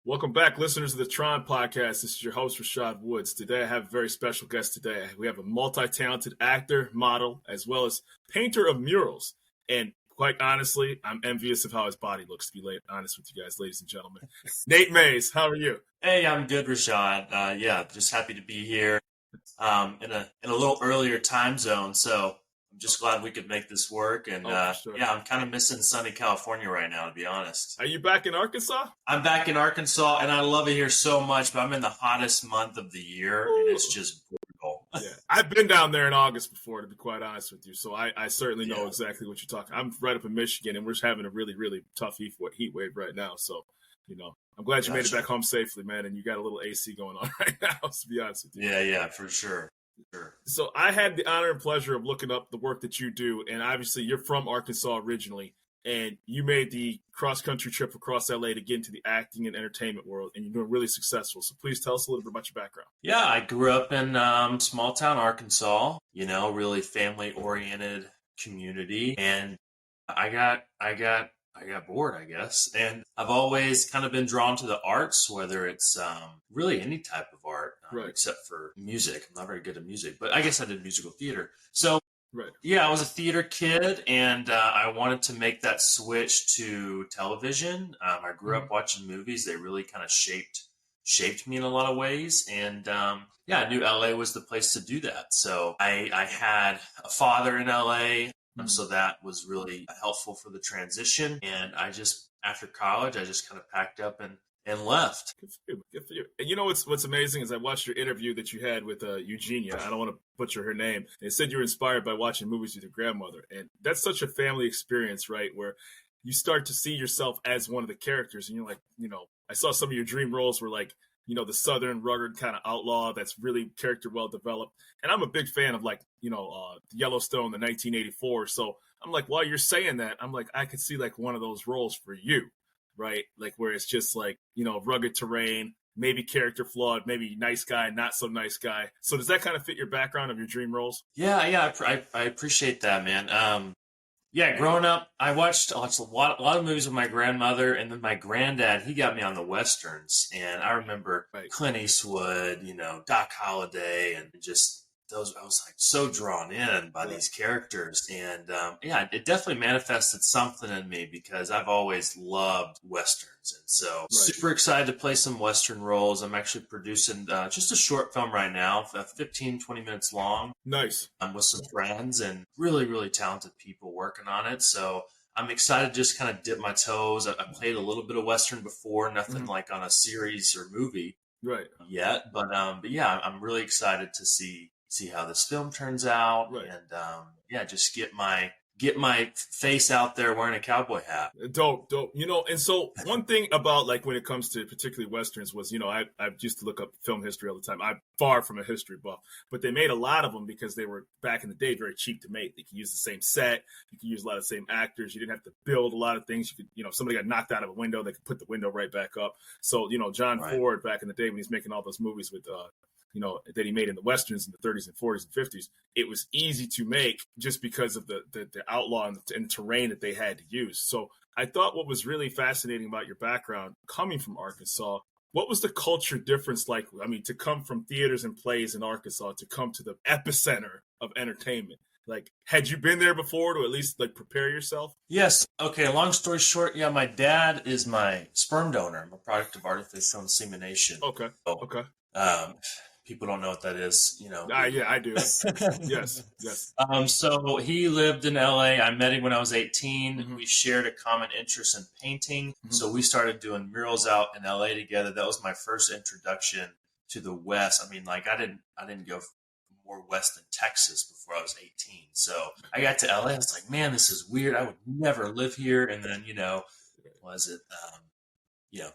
Welcome back, listeners of the Tron Podcast. This is your host, Rashad Woods. Today, I have a very special guest today. We have a multi-talented actor, model, as well as painter of murals. And quite honestly, I'm envious of how his body looks, to be honest with you guys, ladies and gentlemen. Nate Mays, how are you? Hey, I'm good, Rashad. Just happy to be here in a little earlier time zone. So I'm just glad we could make this work. And sure. I'm kind of missing sunny California right now, to be honest. Are you back in Arkansas? I'm back in Arkansas, and I love it here so much, but I'm in the hottest month of the year, and it's just brutal. Yeah, I've been down there in August before, to be quite honest with you. So I certainly know exactly what you're talking. I'm right up in Michigan, and we're just having a really, really tough heat wave right now. So, I'm glad you made it back home safely, man, and you got a little AC going on right now, to be honest with you. Yeah, for sure. So I had the honor and pleasure of looking up the work that you do, and obviously you're from Arkansas originally, and you made the cross-country trip across LA to get into the acting and entertainment world, and you're doing really successful. So please tell us a little bit about your background. Yeah, I grew up in small town Arkansas, really family-oriented community, and I got bored, I guess. And I've always kind of been drawn to the arts, whether it's really any type of art, except for music. I'm not very good at music, but I guess I did musical theater. So, I was a theater kid, and I wanted to make that switch to television. I grew up watching movies. They really kind of shaped me in a lot of ways. And I knew LA was the place to do that. So I had a father in LA. So that was really helpful for the transition. And after college, I just kind of packed up and left. Good for you. And what's amazing is I watched your interview that you had with Eugenia. I don't want to butcher her name. It said you were inspired by watching movies with your grandmother. And that's such a family experience, right? Where you start to see yourself as one of the characters. And you're like, I saw some of your dream roles were like, the Southern rugged kind of outlaw that's really character well developed. And I'm a big fan of Yellowstone, the 1984. So I'm like, while you're saying that, I'm like, I could see like one of those roles for you, right? Like where it's just like, rugged terrain, maybe character flawed, maybe nice guy, not so nice guy. So does that kind of fit your background of your dream roles? Yeah. I appreciate that, man. Growing up, I watched a lot of movies with my grandmother, and then my granddad, he got me on the Westerns. And I remember Clint Eastwood, Doc Holliday, and just those, I was like so drawn in by these characters. And it definitely manifested something in me because I've always loved Westerns. And so super excited to play some Western roles. I'm actually producing just a short film right now, 15, 20 minutes long. Nice. I'm with some friends and really, really talented people working on it. So I'm excited to just kind of dip my toes. I played a little bit of Western before, nothing like on a series or movie yet. But I'm really excited to see how this film turns out and just get my face out there wearing a cowboy hat. Dope. And so one thing about like when it comes to particularly Westerns was, I used to look up film history all the time. I'm far from a history buff, but they made a lot of them because they were back in the day very cheap to make. They could use the same set. You could use a lot of the same actors. You didn't have to build a lot of things. You could, if somebody got knocked out of a window, they could put the window right back up. So, John Ford back in the day when he's making all those movies with, that he made in the Westerns in the 30s and 40s and 50s, it was easy to make just because of the outlaw and the terrain that they had to use. So I thought what was really fascinating about your background coming from Arkansas, what was the culture difference like? I mean, to come from theaters and plays in Arkansas to come to the epicenter of entertainment. Like, had you been there before to at least like prepare yourself? Yes. Okay. Long story short, my dad is my sperm donor. I'm a product of artificial insemination. Okay. Okay. People don't know what that is, Yeah, I do. Yes. So he lived in LA. I met him when I was 18. We shared a common interest in painting. So we started doing murals out in LA together. That was my first introduction to the West. I mean, like I didn't go more west than Texas before I was 18. So I got to LA. I was like, man, this is weird. I would never live here. And then,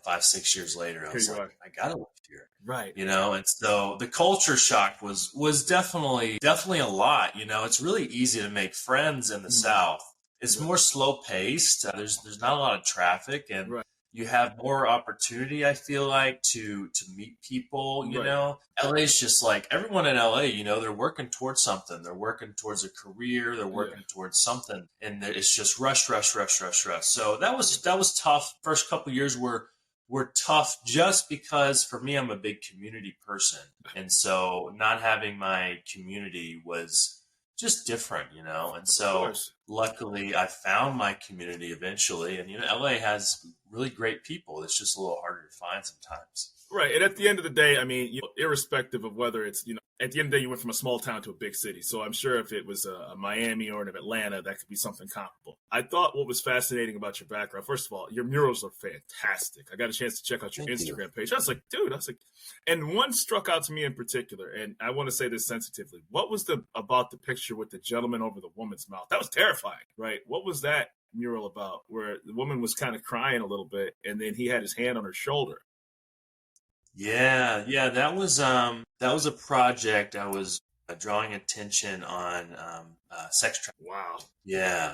5-6 years later, I was like, I gotta live here. Right. And so the culture shock was definitely a lot. It's really easy to make friends in the South. It's more slow paced. There's not a lot of traffic, and you have more opportunity, I feel like, to meet people, LA is just like everyone in LA, they're working towards something. They're working towards a career. They're working towards something. And it's just rush. So that was tough. First couple of years were were tough just because for me, I'm a big community person. And so not having my community was just different, you know? And so luckily I found my community eventually. And, you know, LA has really great people. It's just a little harder to find sometimes. Right. And at the end of the day, I mean, you know, irrespective of whether it's, you know, at the end of the day, you went from a small town to a big city. So I'm sure if it was a Miami or an Atlanta, that could be something comparable. I thought what was fascinating about your background, first of all, your murals are fantastic. I got a chance to check out your Instagram page. I was like, and one struck out to me in particular, and I want to say this sensitively. What was about the picture with the gentleman over the woman's mouth? That was terrifying, right? What was that mural about, where the woman was kind of crying a little bit, and then he had his hand on her shoulder? Yeah, that was a project. I was drawing attention on sex trafficking. Wow. Yeah,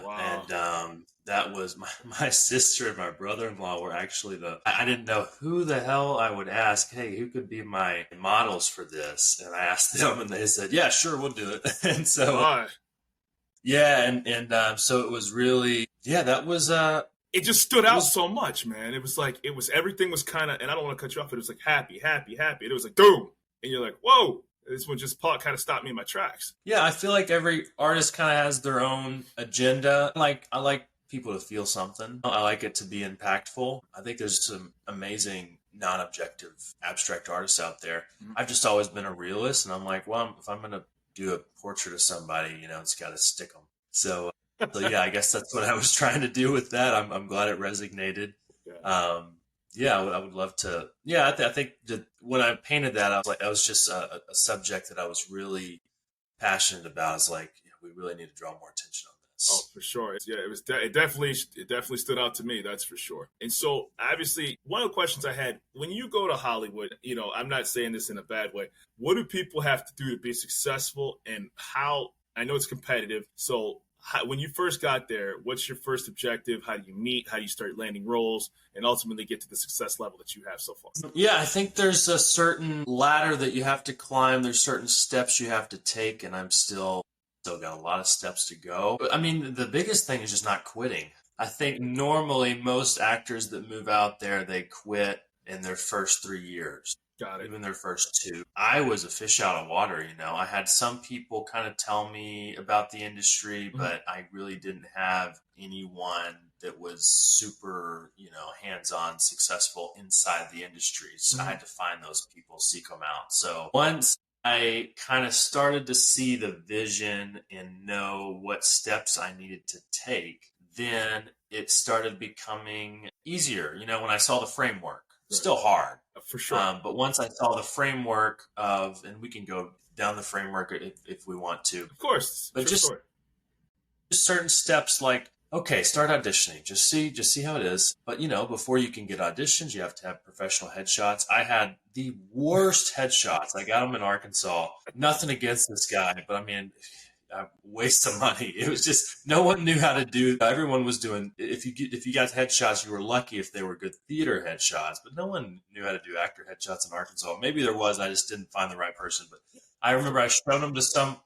and that was my sister and my brother-in-law were actually I didn't know who the hell I would ask. Hey, who could be my models for this? And I asked them, and they said, "Yeah, sure, we'll do it." And so, yeah, and so it was really, yeah, that was it just stood out so much, man. It was like, everything was kind of, and I don't want to cut you off, but it was like happy. And it was like, boom. And you're like, whoa. This one just kind of stopped me in my tracks. Yeah, I feel like every artist kind of has their own agenda. I like people to feel something. I like it to be impactful. I think there's some amazing non-objective abstract artists out there. Mm-hmm. I've just always been a realist, and I'm like, well, if I'm going to do a portrait of somebody, you know, it's got to stick them. So yeah, I guess that's what I was trying to do with that. I'm glad it resonated. Yeah. I would love to. Yeah, I think that when I painted that, I was like, that was just a subject that I was really passionate about. I was like, you know, we really need to draw more attention on this. Oh, for sure. Yeah, it definitely stood out to me. That's for sure. And so, obviously, one of the questions I had when you go to Hollywood, you know, I'm not saying this in a bad way. What do people have to do to be successful, and how? I know it's competitive, so. When you first got there, what's your first objective? How do you meet? How do you start landing roles and ultimately get to the success level that you have so far? Yeah, I think there's a certain ladder that you have to climb. There's certain steps you have to take, and I'm still got a lot of steps to go. But, I mean, the biggest thing is just not quitting. I think normally most actors that move out there, they quit in their first 3 years. Got it. Even their first 2. I was a fish out of water, you know. I had some people kind of tell me about the industry, but I really didn't have anyone that was super, you know, hands-on successful inside the industry. So I had to find those people, seek them out. So once I kind of started to see the vision and know what steps I needed to take, then it started becoming easier. You know, when I saw the framework, still hard. For sure. But once I saw the framework of, and we can go down the framework if we want to. Of course. But just certain steps like, okay, start auditioning. Just see how it is. But, you know, before you can get auditions, you have to have professional headshots. I had the worst headshots. I got them in Arkansas. Nothing against this guy, but I mean, a waste of money. It was just, no one knew how to do. Everyone was doing. If you got headshots, you were lucky if they were good theater headshots. But no one knew how to do actor headshots in Arkansas. Maybe there was. I just didn't find the right person. But I remember I showed them to some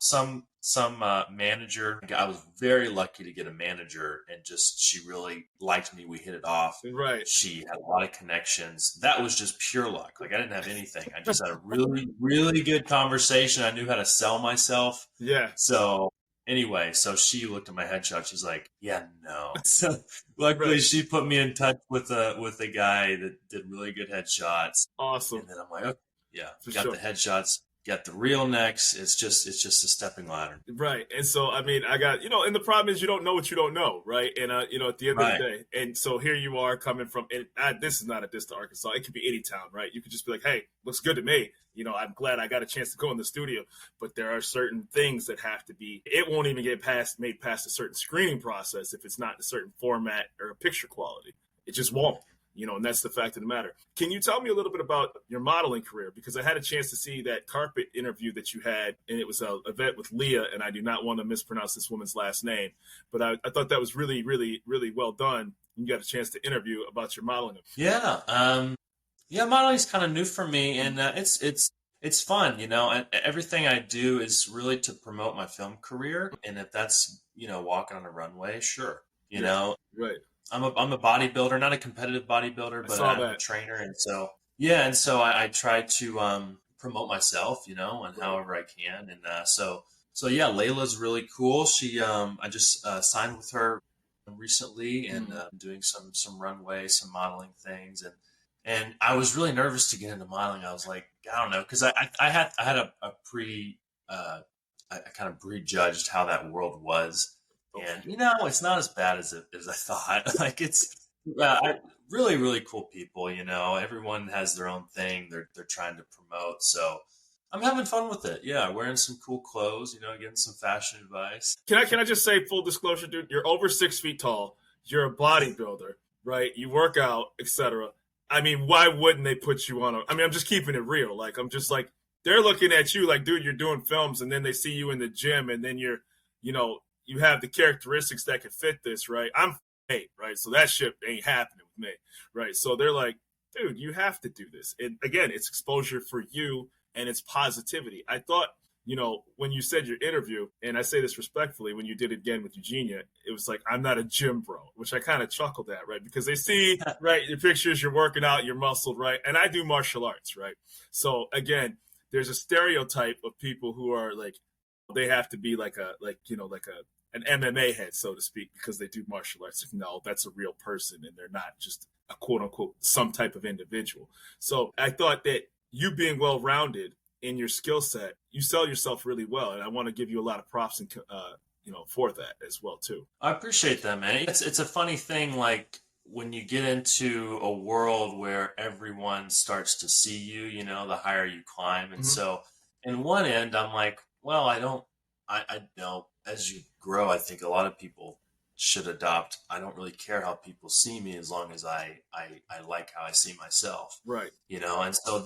manager. I was very lucky to get a manager, and just she really liked me. We hit it off. Right. She had a lot of connections. That was just pure luck. Like I didn't have anything. I just had a really, really good conversation. I knew how to sell myself. Yeah. So anyway, so she looked at my headshot. She's like, "Yeah, no." So luckily, she put me in touch with a guy that did really good headshots. Awesome. And then I'm like, okay, yeah, got the headshots. Got the real next. It's just a stepping ladder. Right. And so, I mean, I got, you know, and the problem is you don't know what you don't know. Right. And, you know, at the end of the day. And so here you are coming from, and this is not a diss to Arkansas. It could be any town, right? You could just be like, hey, looks good to me. You know, I'm glad I got a chance to go in the studio. But there are certain things that have to be, it won't even get made past a certain screening process if it's not in a certain format or a picture quality. It just won't. You know, and that's the fact of the matter. Can you tell me a little bit about your modeling career? Because I had a chance to see that carpet interview that you had, and it was an event with Leah, and I do not want to mispronounce this woman's last name, but I thought that was really, really, really well done. You got a chance to interview about your modeling. Yeah. Modeling is kind of new for me, and it's fun, you know, and everything I do is really to promote my film career. And if that's, you know, walking on a runway, sure, you know. Right. I'm a bodybuilder, not a competitive bodybuilder, I but saw I'm a that. trainer, and so yeah, and so I try to promote myself, and Right. however I can, and so yeah, Layla's really cool. She I just signed with her recently, and Mm. doing some runway, some modeling things, and I was really nervous to get into modeling. I was like, I don't know, because I had a pre I kind of prejudged how that world was, Okay. and it's not as bad as I thought. Like it's really really cool people. Everyone has their own thing they're trying to promote. So I'm having fun with it. Yeah, wearing some cool clothes. Getting some fashion advice. Can I just say, full disclosure, dude? You're over 6 feet tall. You're a bodybuilder, right? You work out, etc. I mean, why wouldn't they put you on? I mean, I'm just keeping it real. Like, I'm just like, they're looking at you like, dude, you're doing films, and then they see you in the gym, and then you have the characteristics that could fit this, right? I'm 8, right? So that shit ain't happening with me, right? So they're like, dude, you have to do this. And again, it's exposure for you and it's positivity. I thought, when you said your interview, and I say this respectfully, when you did it again with Eugenia, it was like, I'm not a gym bro, which I kind of chuckled at, right? Because they see, right, your pictures, you're working out, you're muscled, right? And I do martial arts, right? So again, there's a stereotype of people who are like, they have to be like an MMA head, so to speak, because they do martial arts. No, that's a real person, and they're not just a quote unquote some type of individual. So I thought that you being well rounded in your skill set, you sell yourself really well, and I want to give you a lot of props and for that as well too. I appreciate that, man. It's a funny thing, like when you get into a world where everyone starts to see you, the higher you climb. And Mm-hmm. so in one end, I'm like, well, I know as you grow, I think a lot of people should adopt. I don't really care how people see me as long as I like how I see myself, Right. and so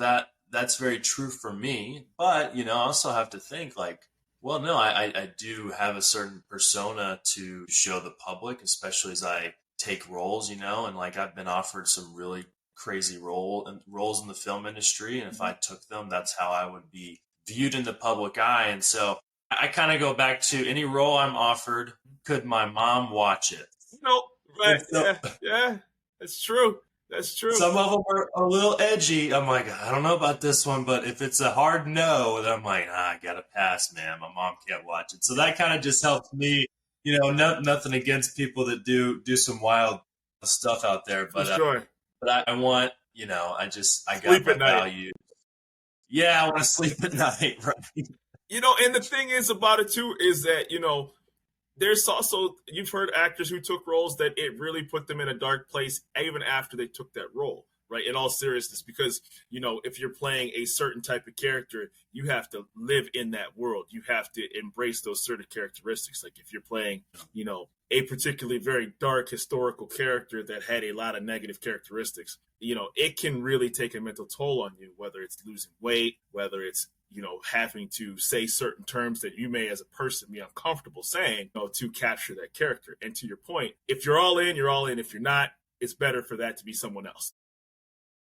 that's very true for me. But, I also have to think like, well, no, I do have a certain persona to show the public, especially as I take roles, and like I've been offered some really crazy roles in the film industry, and if I took them, that's how I would be viewed in the public eye. And so I kind of go back to any role I'm offered. Could my mom watch it? No, right? And so, Yeah, that's true. That's true. some of them are a little edgy. I'm like, I don't know about this one, but if it's a hard no, then I'm like, I gotta pass, man. My mom can't watch it. So that kind of just helps me. Nothing against people that do some wild stuff out there, For but sure. I want, I got Sleep my at night. value. Yeah, I want to sleep at night, right? And the thing is about it too is that there's also, you've heard actors who took roles that it really put them in a dark place even after they took that role, right? In all seriousness, because if you're playing a certain type of character, you have to live in that world. You have to embrace those certain characteristics. Like if you're playing a particularly very dark historical character that had a lot of negative characteristics, it can really take a mental toll on you, whether it's losing weight, whether it's having to say certain terms that you may as a person be uncomfortable saying, to capture that character. And to your point, if you're all in, you're all in. If you're not, it's better for that to be someone else.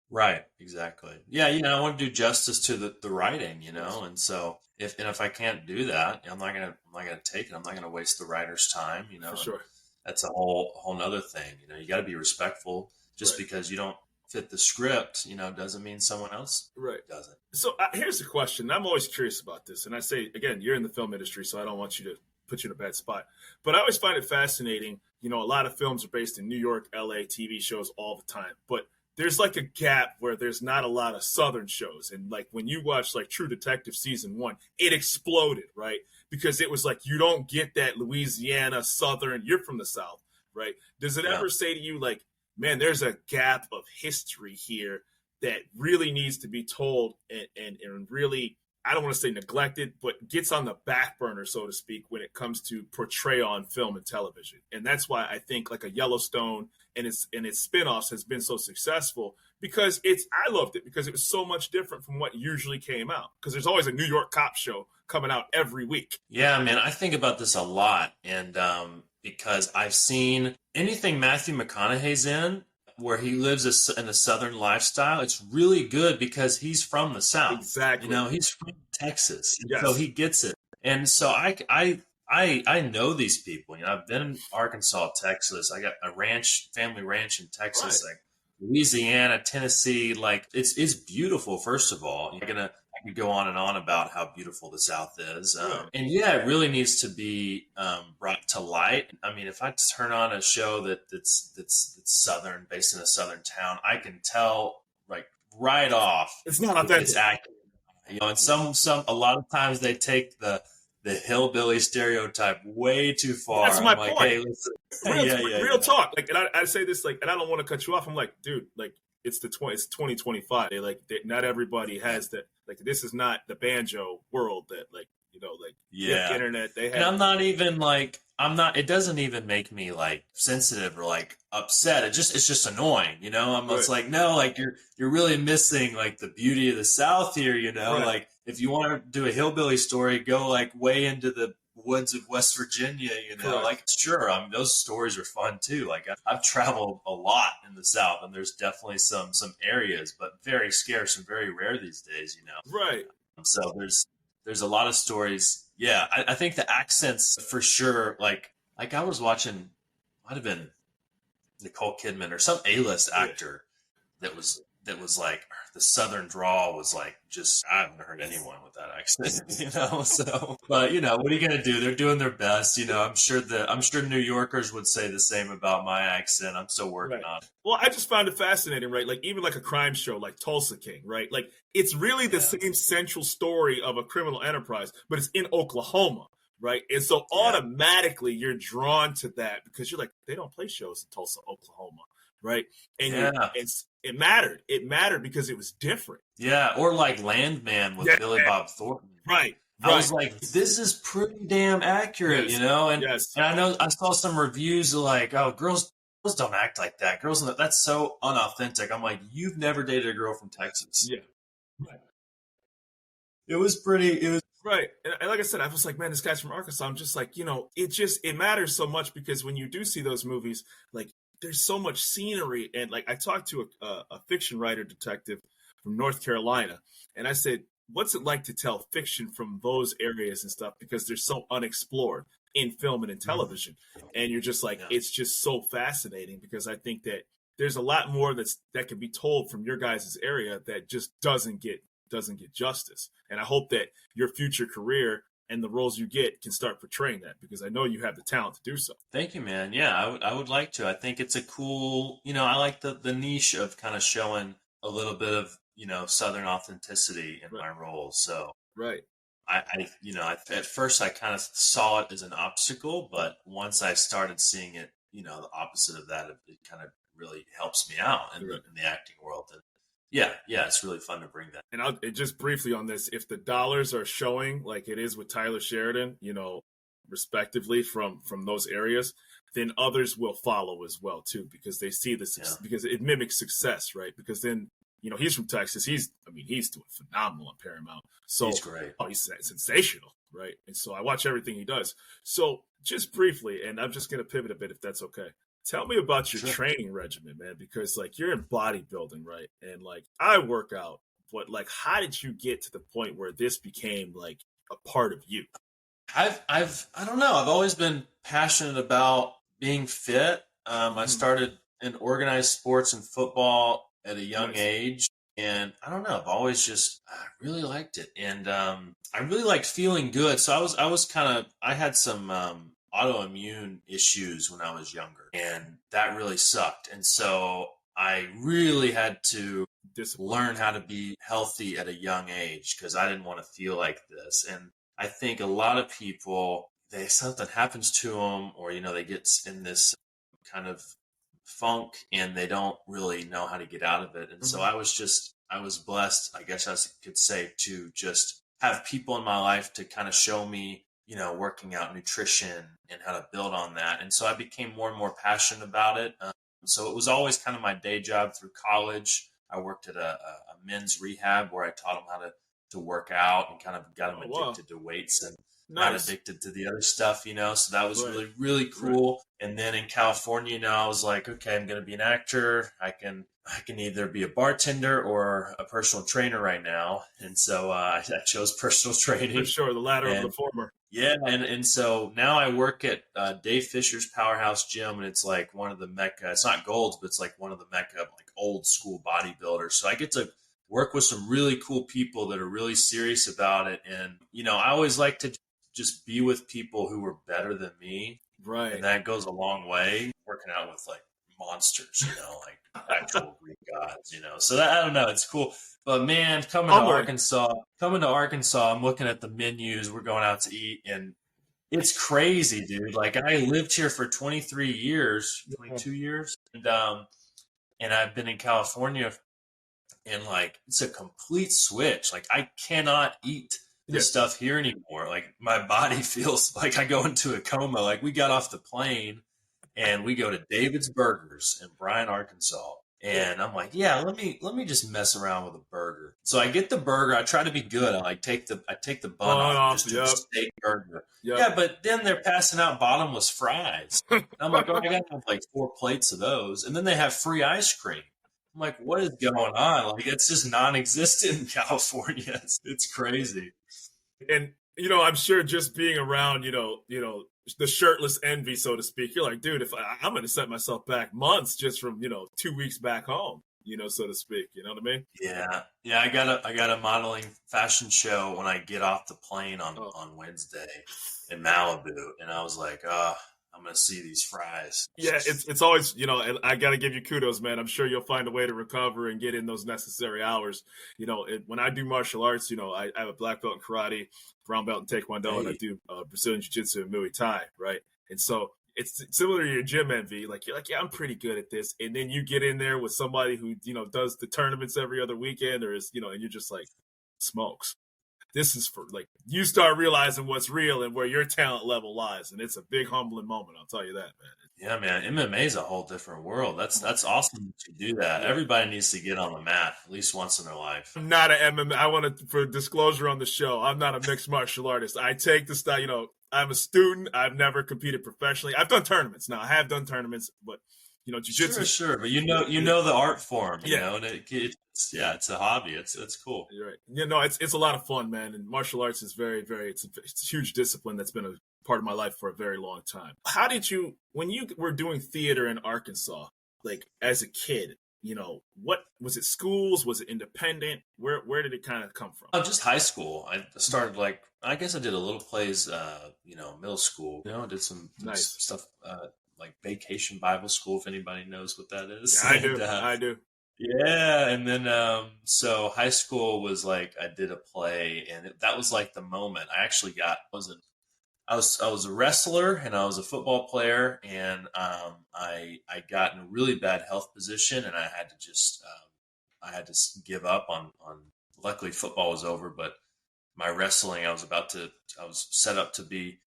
Right, exactly. Yeah, I want to do justice to the writing, and so if I can't do that, I'm not gonna take it. I'm not gonna waste the writer's time, For and sure. that's a whole nother thing. You got to be respectful. Just Right. because you don't fit the script, doesn't mean someone else Right. doesn't. So here's the question. I'm always curious about this. And I say, again, you're in the film industry, so I don't want you to put you in a bad spot. But I always find it fascinating. A lot of films are based in New York, LA, TV shows all the time. But there's like a gap where there's not a lot of Southern shows. And like when you watch like True Detective season 1, it exploded, right? Because it was like, you don't get that Louisiana, Southern, you're from the South, right? Does it Yeah. ever say to you like, man, there's a gap of history here that really needs to be told and really, I don't want to say neglected, but gets on the back burner, so to speak, when it comes to portrayal on film and television. And that's why I think like a Yellowstone and its spinoffs has been so successful, because I loved it because it was so much different from what usually came out, because there's always a New York cop show coming out every week. Yeah, man, I think about this a lot, and because I've seen anything Matthew McConaughey's in where he lives in a Southern lifestyle, it's really good because he's from the South. Exactly. He's from Texas, and so Yes. he gets it. And so I I know these people. I've been in Arkansas, Texas. I got a family ranch in Texas, Right. like Louisiana, Tennessee. Like it's beautiful. First of all, I could go on and on about how beautiful the South is, Right. and yeah, it really needs to be brought to light. I mean, if I turn on a show that's Southern, based in a Southern town, I can tell like right off It's not if it's authentic. accurate. And a lot of times they take the hillbilly stereotype way too far. That's my I'm like, point. hey, listen, Real talk. Like, and I say this, like, and I don't want to cut you off. I'm like, dude, like, it's 2025. Not everybody has that. Like, this is not the banjo world that, like, you have the internet. They have. And I'm not even like, it doesn't even make me like sensitive or like upset. It's just annoying, I'm just like, no, like you're really missing like the beauty of the South here, Right. like if you want to do a hillbilly story, go like way into the woods of West Virginia, Correct. like sure. I mean, those stories are fun too. Like I've traveled a lot in the South and there's definitely some areas, but very scarce and very rare these days, Right. So there's a lot of stories. Yeah, I think the accents for sure. Like I was watching, might have been Nicole Kidman or some A-list actor that was like the Southern drawl was like just I haven't heard anyone with that accent, So, but what are you gonna do? They're doing their best, I'm sure New Yorkers would say the same about my accent. I'm still working on it. Well, I just found it fascinating, right? Like even like a crime show like Tulsa King, right? Like it's really the same central story of a criminal enterprise, but it's in Oklahoma, right? And so automatically you're drawn to that because you're like, they don't play shows in Tulsa, Oklahoma, right? And it mattered. It mattered because it was different. Yeah, or like Landman with Billy Bob Thornton. Right. I was like, this is pretty damn accurate, And I know I saw some reviews like, oh, girls don't act like that. That's so unauthentic. I'm like, you've never dated a girl from Texas. Yeah. Right. It was right. And like I said, I was like, man, this guy's from Arkansas. I'm just like, it matters so much because when you do see those movies, like there's so much scenery. And like I talked to a fiction writer detective from North Carolina, and I said, what's it like to tell fiction from those areas and stuff? Because they're so unexplored in film and in television. And you're just like, it's just so fascinating because I think that there's a lot more that can be told from your guys' area that just doesn't get justice. And I hope that your future career and the roles you get can start portraying that because I know you have the talent to do so. Thank you, man. Yeah, I would like to. I think it's a cool, I like the niche of kind of showing a little bit of, Southern authenticity in my roles. So right. I at first I kind of saw it as an obstacle, but once I started seeing it, the opposite of that, it kind of really helps me out in the acting world. And yeah, it's really fun to bring that. And just briefly on this, if the dollars are showing like it is with Tyler Sheridan, respectively from those areas, then others will follow as well too because they see this because it mimics success, right? Because then he's from Texas. He's doing phenomenal on Paramount. So he's great. Oh, he's sensational, right? And so I watch everything he does. So just briefly, and I'm just going to pivot a bit if that's okay. Tell me about your training regimen, man, because like you're in bodybuilding, right? And like I work out, but like how did you get to the point where this became like a part of you? I don't know. I've always been passionate about being fit. I started in organized sports and football at a young age. And I don't know, I've always I really liked it. And I really liked feeling good. So I had some autoimmune issues when I was younger. And that really sucked. And so I really had to learn how to be healthy at a young age because I didn't want to feel like this. And I think a lot of people, something happens to them or, they get in this kind of funk and they don't really know how to get out of it. And so I was blessed, I guess I could say, to just have people in my life to kind of show me, working out, nutrition and how to build on that. And so I became more and more passionate about it. So it was always kind of my day job through college. I worked at a men's rehab where I taught them how to work out and kind of got them addicted to weights and not addicted to the other stuff, so that was really, really cool. And then in California, I was like, okay, I'm going to be an actor. I can either be a bartender or a personal trainer right now. And so I chose personal training. For sure, the latter of the former. Yeah, and so now I work at Dave Fisher's Powerhouse Gym, and it's like one of the mecca. It's not Gold's, but it's like one of the mecca of like old school bodybuilders. So I get to work with some really cool people that are really serious about it. And I always like to just be with people who are better than me, Right. and that goes a long way. Working out with like monsters, like actual Greek gods, So that, I don't know, it's cool. But man, coming to Arkansas, I'm looking at the menus. We're going out to eat, and it's crazy, dude. Like I lived here for 23 years, 22 years, and I've been in California, and like it's a complete switch. Like I cannot eat this stuff here anymore. Like my body feels like I go into a coma. Like we got off the plane, and we go to David's Burgers in Bryan, Arkansas. And I'm like, yeah, let me just mess around with a burger. So I get the burger. I try to be good. I take the bun off, just do a steak burger. Yep. Yeah, but then they're passing out bottomless fries. And I'm like, oh, I got to have like 4 plates of those. And then they have free ice cream. I'm like, what is going on? Like, it's just non-existent in California. It's crazy. And I'm sure just being around, the shirtless envy, so to speak. You're like, dude, if I'm going to set myself back months just from 2 weeks back home, so to speak. You know what I mean? Yeah. I got a modeling fashion show when I get off the plane on Wednesday in Malibu, and I was like, I'm going to see these fries. Yeah, it's always, and I got to give you kudos, man. I'm sure you'll find a way to recover and get in those necessary hours. When I do martial arts, I have a black belt in karate, brown belt in taekwondo, and I do Brazilian jiu-jitsu and Muay Thai, right? And so it's similar to your gym envy. Like, you're like, yeah, I'm pretty good at this. And then you get in there with somebody who, does the tournaments every other weekend, or is, and you're just like, smokes. This is for, like, you start realizing what's real and where your talent level lies. And it's a big humbling moment. I'll tell you that, man. Yeah, man. MMA is a whole different world. That's awesome that you do that. Everybody needs to get on the mat at least once in their life. I'm not an MMA. I want to, for disclosure on the show, I'm not a mixed martial artist. I take the style, I'm a student. I've never competed professionally. I've done tournaments. Now, I have done tournaments, but, jiu-jitsu. Sure. But you know the art form, you know, and it's a hobby. It's cool. You're right. It's a lot of fun, man. And martial arts is very, very, it's a huge discipline that's been a part of my life for a very long time. How did you, when you were doing theater in Arkansas, like as a kid, what was it? Schools? Was it independent? Where did it kind of come from? Oh, just high school. I started I guess I did a little plays, middle school. I did some stuff like Vacation Bible School, if anybody knows what that is. Yeah, I do. Yeah, and then so high school was like I did a play, and that was like the moment I actually I was a wrestler and I was a football player, and I got in a really bad health position, and I had to give up on. Luckily, football was over, but my wrestling, I was set up to be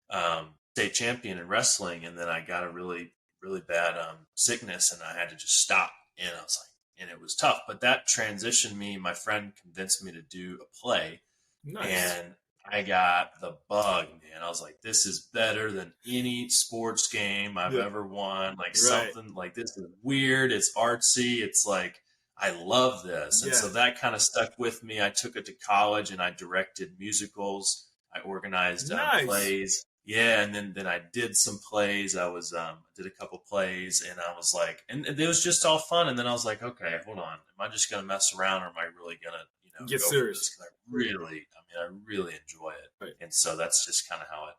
state champion in wrestling, and then I got a really really bad sickness, and I had to just stop, and I was like. And it was tough, but that transitioned me. My friend convinced me to do a play, and I got the bug, man. I was like, this is better than any sports game I've ever won. Like something like this is weird. It's artsy. It's like, I love this. And so that kind of stuck with me. I took it to college and I directed musicals. I organized plays. Yeah, and then I did some plays. I did a couple plays, and I was like, and it was just all fun. And then I was like, okay, hold on, am I just gonna mess around, or am I really gonna get serious? I really enjoy it, right. And so that's just kind of how it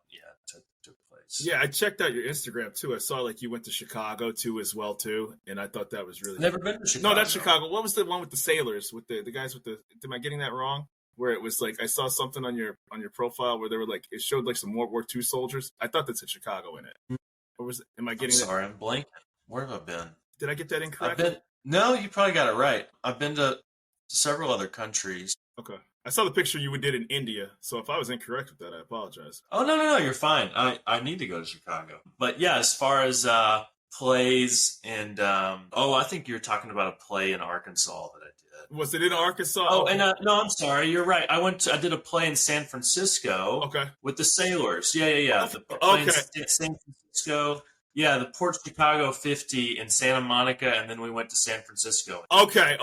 took place. Yeah, I checked out your Instagram too. I saw like you went to Chicago too as well too, and I thought that was really never been to Chicago. No, that's Chicago. What was the one with the sailors with the guys with the? Am I getting that wrong? Where it was like I saw something on your profile where they were like it showed like some World War II soldiers. I thought that said Chicago in it. Or was it? Am I getting? Sorry, I'm blanking. Where have I been? Did I get that incorrect? No, you probably got it right. I've been to several other countries. Okay, I saw the picture you did in India. So if I was incorrect with that, I apologize. Oh no, you're fine. I need to go to Chicago. But yeah, as far as plays and I think you're talking about a play in Arkansas that I did. Was it in Arkansas? Oh, and no, I'm sorry. You're right. I did a play in San Francisco. Okay. With the Sailors. Yeah. The play in San Francisco. Yeah, the Port Chicago 50 in Santa Monica, and then we went to San Francisco. Okay.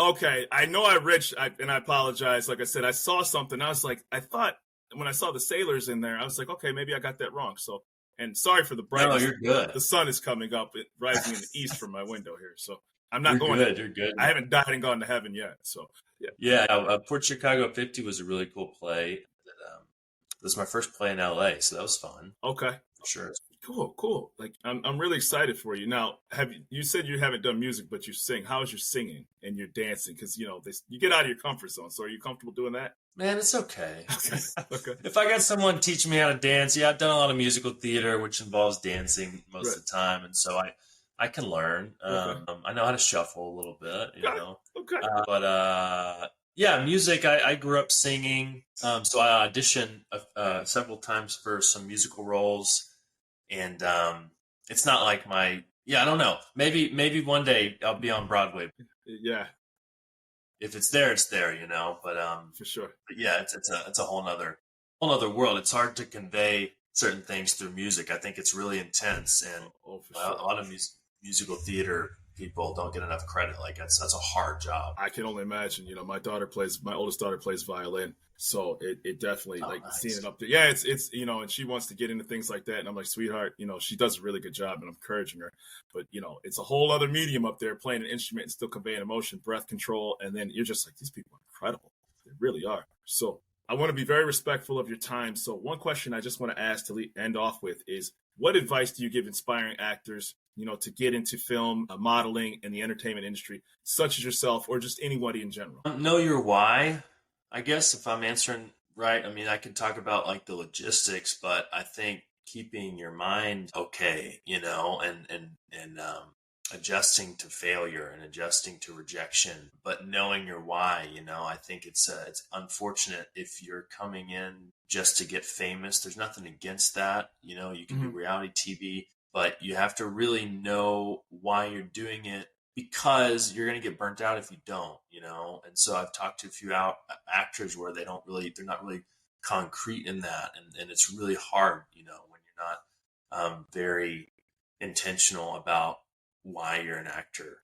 I know I apologize. Like I said, I saw something. I was like, I thought when I saw the sailors in there, I was like, okay, maybe I got that wrong. So, and sorry for the brightness. No, you're good. The sun is coming up, rising in the east from my window here. So I'm not You're going. Good. You're good. I haven't died and gone to heaven yet. So yeah. Yeah, Port Chicago 50 was a really cool play. It was my first play in LA, so that was fun. Okay. Sure. Cool. Like I'm really excited for you. Now, you said you haven't done music, but you sing. How is your singing and your dancing? Because you get out of your comfort zone. So are you comfortable doing that? Man, it's okay. Okay. If I got someone teaching me how to dance, yeah, I've done a lot of musical theater, which involves dancing most of the time, and so I can learn. Okay. I know how to shuffle a little bit, you know. Okay. Yeah, music. I grew up singing, so I auditioned several times for some musical roles, and it's not like I don't know. Maybe one day I'll be on Broadway. Yeah. If it's there, it's there, you know. But for sure. But yeah, it's a whole nother world. It's hard to convey certain things through music. I think it's really intense, and a lot of musical theater people don't get enough credit. Like that's a hard job. I can only imagine. My oldest daughter plays violin, so it definitely nice. Seeing it up there. Yeah, it's and she wants to get into things like that, and I'm like, sweetheart, she does a really good job, and I'm encouraging her. But it's a whole other medium up there, playing an instrument and still conveying emotion, breath control, and then you're just like, these people are incredible. They really are. So I want to be very respectful of your time. So one question I just want to ask to end off with is, what advice do you give inspiring actors, to get into film, modeling, and the entertainment industry, such as yourself or just anybody in general? Know your why. I guess if I'm answering right, I mean, I can talk about like the logistics, but I think keeping your mind okay, and adjusting to failure and adjusting to rejection, but knowing your why, I think it's unfortunate if you're coming in just to get famous. There's nothing against that. You can do reality TV, but you have to really know why you're doing it, because you're going to get burnt out if you don't, And so I've talked to a few actors where they're not really concrete in that. And it's really hard, when you're not very intentional about why you're an actor,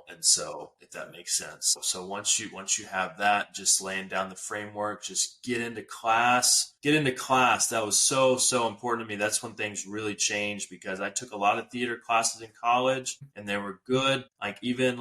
and so if that makes sense. So once you have that, just laying down the framework, just get into class. That was so important to me. That's when things really changed, because I took a lot of theater classes in college and they were good. Like even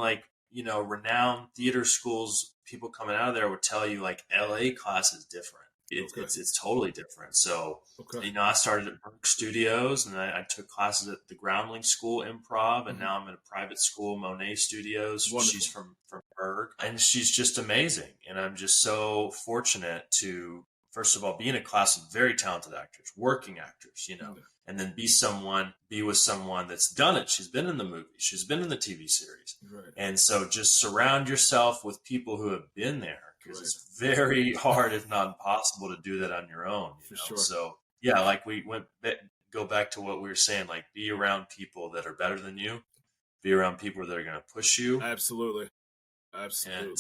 renowned theater schools, people coming out of there would tell you like LA class is different. It's totally different. So, I started at Berg Studios, and I took classes at the Groundlings School Improv, and now I'm in a private school, Monet Studios. Wonderful. She's from Berg, and she's just amazing. And I'm just so fortunate to, first of all, be in a class of very talented actors, working actors, and then be with someone that's done it. She's been in the movie. She's been in the TV series. Right. And so just surround yourself with people who have been there. Because it's very hard, if not impossible, to do that on your own. For sure. So yeah, like go back to what we were saying, like be around people that are better than you, be around people that are going to push you. Absolutely. And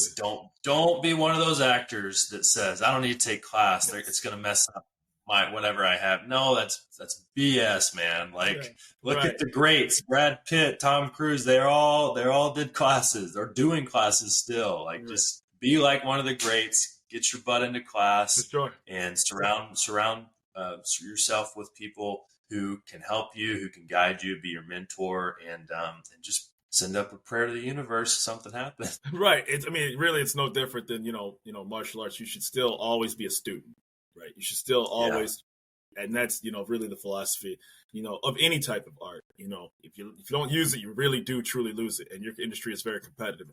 don't be one of those actors that says, I don't need to take class. It's going to mess up my whatever I have. No, that's BS, man. Like look at the greats, Brad Pitt, Tom Cruise. They all did classes. They're doing classes still. Like just be like one of the greats, get your butt into class, and surround yourself with people who can help you, who can guide you, be your mentor, and just send up a prayer to the universe if something happens. Right. It's no different than, martial arts. You should still always be a student, right? You should still always, and that's, really the philosophy, of any type of art. If you don't use it, you really do truly lose it. And your industry is very competitive.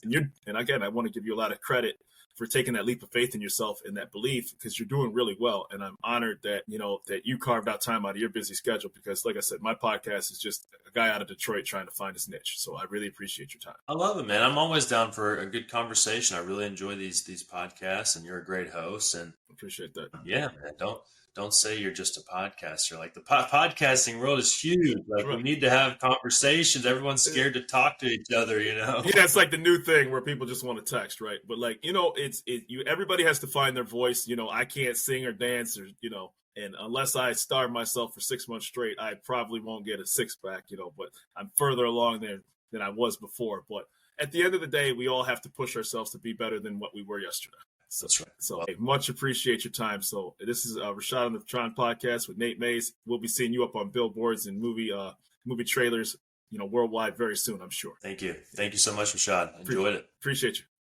And again, I want to give you a lot of credit for taking that leap of faith in yourself and that belief, because you're doing really well. And I'm honored that, that you carved out time out of your busy schedule, because like I said, my podcast is just a guy out of Detroit trying to find his niche. So I really appreciate your time. I love it, man. I'm always down for a good conversation. I really enjoy these podcasts, and you're a great host. And appreciate that. Yeah, man. Don't say you're just a podcaster. Like the podcasting world is huge. Like we need to have conversations. Everyone's scared to talk to each other, Yeah, it's like the new thing where people just want to text, right? But everybody has to find their voice. I can't sing or dance or, and unless I starve myself for 6 months straight, I probably won't get a six pack, but I'm further along there than I was before. But at the end of the day, we all have to push ourselves to be better than what we were yesterday. So, That's right. So hey, much appreciate your time. So this is Rashad on the Tron Podcast with Nate Mays. We'll be seeing you up on billboards and movie trailers, worldwide very soon, I'm sure. Thank you. Thank you so much, Rashad. Enjoyed it. Appreciate you.